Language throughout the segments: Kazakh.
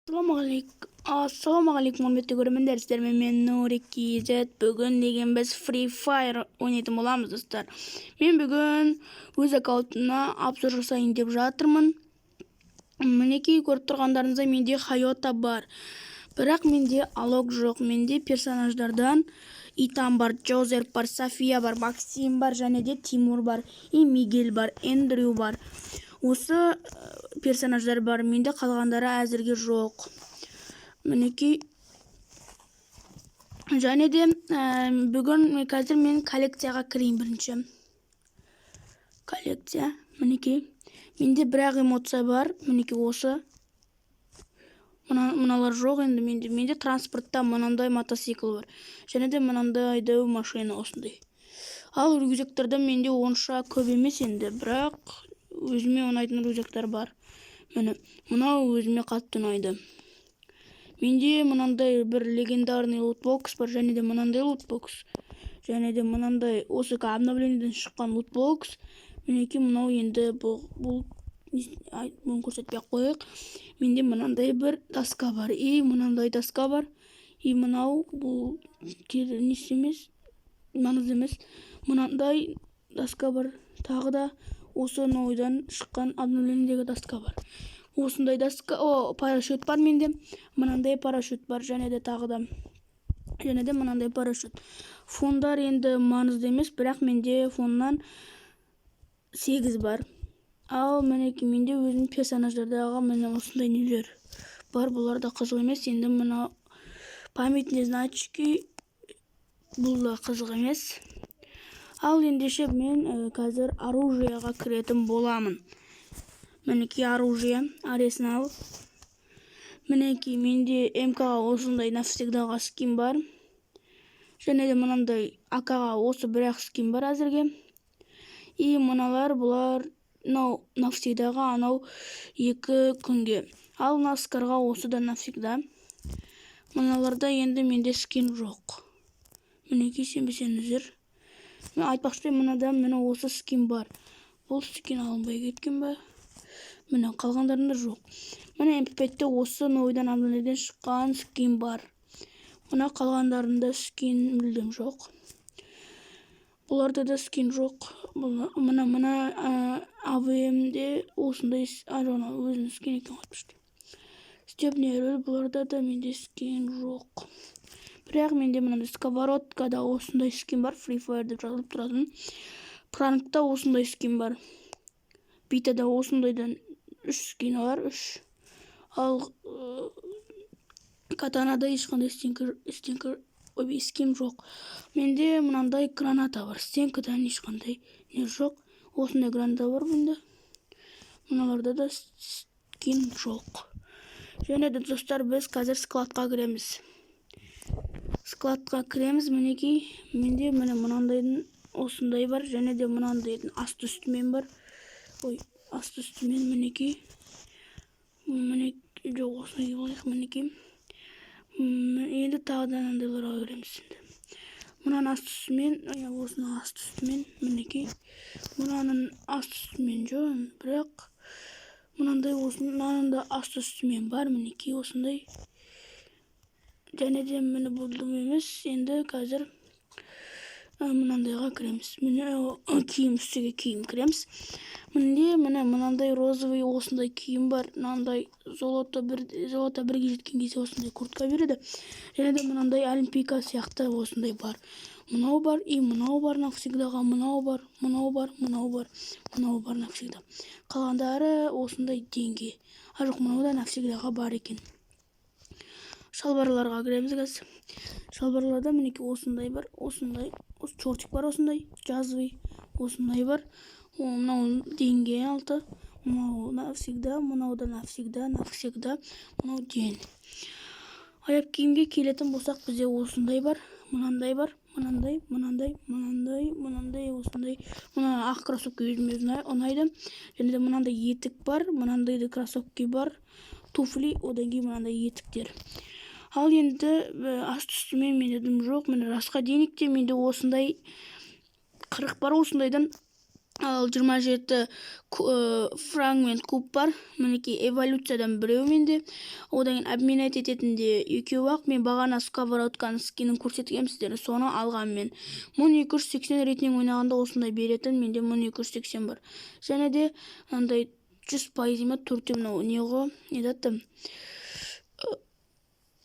Ассалаумағалейкум құрметті көрермендер, сіздермен мен Нурик бүгін деген біз Free Fire ойнайтын боламыз, достар. Мен бүгін өз аккаунтына обзор жасайын деп жатырмын. Мінекей көріп тұрғандарыңыздай менде Хайота бар. Бірақ менде алог жоқ. Менде персонаждардан Итан бар, Джозеф бар, София бар, Максим бар, және де Тимур бар, и Мигель бар, Эндрю бар. Осы персонаждар бар, менде қалғандары әзірге жоқ. Мінекей және де бүгін қазір мен коллекцияға кірейін бірінші. Коллекция, мінекей. Менде бірақ эмоция бар, мінекей осы. Мыналар жоқ енді менде транспортта мынандай мотоцикл бар. Және де мынандай дәу машина осындай. Ал рюкзактерде менде онша көп емес енді, бірақ өзіме ұнайтын рюкзактар бар. Мынау өзіме қатты ұнайды. Менде мынандай бір легендарный лутбокс бар, және де мынандай лутбокс. Және де мынандай осы обновлениеден шыққан лутбокс. Мінекей мынау енді бұл көрсетпей қойық. Менде мынандай бір доска бар, и мынандай доска бар. И мынау бұл несі емес, маңызды емес. Мынандай доска бар. Тағы да осы ойдан шыққан обновлениедегі доска бар. Осындай доска, парашют бар менде. Мынандай парашют бар, және де тағы да. Және де мынандай парашют. Фондар енді маңызды емес, бірақ менде фоннан 8 бар. Ал мінекей менде өзім персонаждардағы міне осындай нелер бар. Бұлар да қызық емес. Енді мына памятные значки бұл да қызық емес. Ал ендеше мен қазір оружияға кіретін боламын. Мінекей оружие, арсенал. Мінекей менде МК-ға осындай навсегдаға скин бар. Және де мынандай АК-ға осы бірақ скин бар әзірге. И мыналар бұлар навсегдаға анау 2 күнге. Ал наскарға осы да навсегда. Мыналарда енді менде скин жоқ. Мінекей сенбесеңіздер. Мен айтпақшы, мынада міне осы скин бар. Бұл скин алынбай кеткен ба? Міне қалғандарында жоқ. Міне MP5-те осы ойдан обновлениеден шыққан скин бар. Мына қалғандарында скин мүлдем жоқ. Бұларда да скин жоқ. Мына АВМ-де осындай өзінің скин екен қатпышты. Степнер, бұларда да менде скин жоқ. Бірақ менде мынандай сковородкада осындай скин бар. Free Fire деп жазылып тұратын. Пранкта осындай скин бар. Битада осындайдан 3 скин бар. Ал катанада ешқандай скин жоқ. Менде мынандай граната бар. Стенкадан ешқандай не жоқ. Осындай граната бар менде. Мыналарда да скин жоқ. Және де достар, біз қазір складқа кіреміз. Складқа кіреміз, мінекей. Менде мынандайдың осындай бар. Және де мынандайдың асты үстімен бар. Асты үстімен мінекей. Мінекей жоқ, осындай болайық, мінекей. Енді тағы да мынандайларға кіреміз. Мұнаның асты үстімен, осының асты үстімен, мінекей. Мұнаның асты үстімен жоқ, бірақ мынандай осының да асты үстімен бар, мінекей осындай. Және де мені бұлдым емес, енді қазір мынандайға кіреміз. Киім үстіге киім кіреміз. Мынандай розовый осындай киім бар. Мынандай золото бірге жеткен кезде осындай куртка береді. Және де мынандай олимпийка сияқты осындай бар. Мынау бар, и мынау бар навсегдаға, мынау бар, мынау бар, мынау бар, мынау бар навсегда. Қалғандары осындай денге. Жоқ, мынау да навсегдаға бар екен. Шалбарларға кіреміз қазір. Шалбарларда мінекей осындай бар, осындай, чортик бар осындай, жазвый, осындай бар. Мынау денге алты, мынау навсегда, мынау да навсегда, мынау ден. Аяқ киімге келетін болсақ, бізде осындай бар, мынандай бар, мынандай, осындай. Мына ақ кроссовки өзіме ұнайды. Және де мынандай етік бар, мынандай да кроссовки бар, туфли, одан кейін мынандай етіктер. Ал енді асты үстімен менде дым жоқ. Міне расқа денекте менде осындай 40 бар, осындайдан ал 27 фрагмент куб бар. Мінекей эволюциядан біреу менде. Одан кейін обменять ететінде екеу ақ. Мен бағана сковородканың скинін көрсеткенмін сіздерге, соны алғам мен. 1280 рейтінен ойнағанда осындай беретін, менде 1280 бар. Және де андай 100% ема түрте мынау не ғой, не даттым.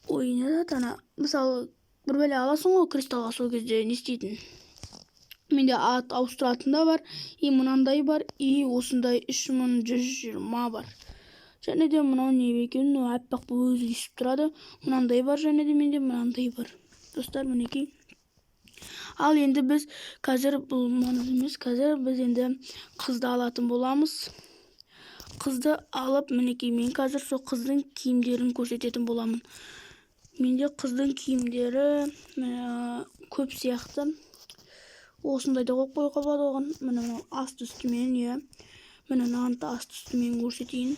Ой, не дат ана, мысалы бір бәле аласың ғой кристалға, сол кезде не істейтін. Менде ат ауыстыратын да бар, мынандай бар, осындай 3120 бар. Және де мынау не екен, аппақ бұл өзі есіп тұрады. Мынандай бар, және де менде мынандай бар. Достар, мінекей. Ал енді біз қазір бұл маңызды емес, қазір біз енді қызды алатын боламыз. Қызды алып, мінекей, мен қазір сол қыздың киімдерін көрсететін боламын. Менде қыздың киімдері көп сияқты. Осындай да қойып қоюға болады оған. Міне асты үстімен, міне мынаны асты үстімен көрсетейін.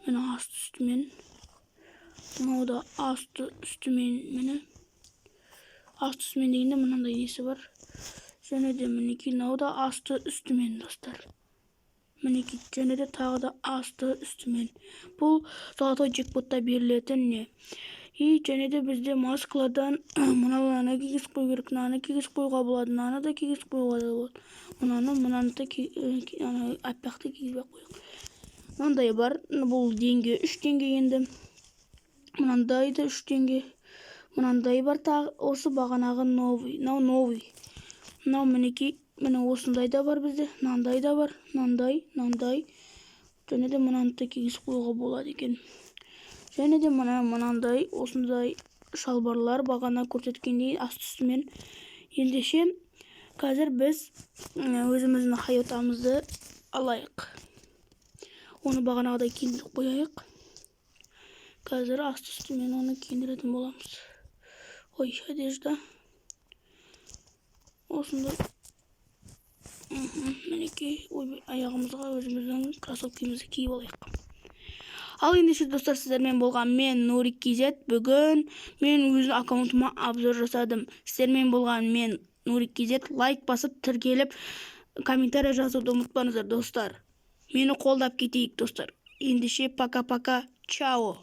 Міне асты үстімен. Мынау да асты үстімен, міне. Асты үстімен дегенде мынандай несі бар. Және де мінекей, мынау да асты үстімен, достар. Мінекей, және де тағы да асты үстімен. Бұл золотой джекпотта берілетін не. Және де бізде маскалардан мынаны кигізіп қою керек, мынаны кигізіп қоюға болады, мынаны да кигізіп қоюға болады. Мынаны да аппақты кигізбей қояйық. Мынандай бар, бұл теңге 3 теңге енді. Мынандай да 3 теңге. Мынандай бар тағы, осы бағанағы новый. Мынау мінекей, міне осындай да бар бізде, мынандай да бар, мынандай. Және де мынаны да кигізіп қоюға болады екен. Және де мынандай осындай шалбарлар бағана көрсеткендей асты үстімен. Ендеше қазір біз өзіміздің хайотамызды алайық. Оны бағанағыдай киіндіріп қояйық. Қазір асты үстімен оны киіндіретін боламыз. Ой, одежда. Осындай. Мінекей, аяғымызға өзіміздің кроссовкімізді киіп алайық. Ал ендеше достар, сіздермен болған мен Нурик KZ. Бүгін мен өзім аккаунтыма обзор жасадым. Сіздермен болған мен Нурик KZ. Лайк басып, тіркеліп, комментарий жазуды ұмытпаңыздар, достар. Мені қолдап кетейік, достар. Ендеше пока-пока. Чао.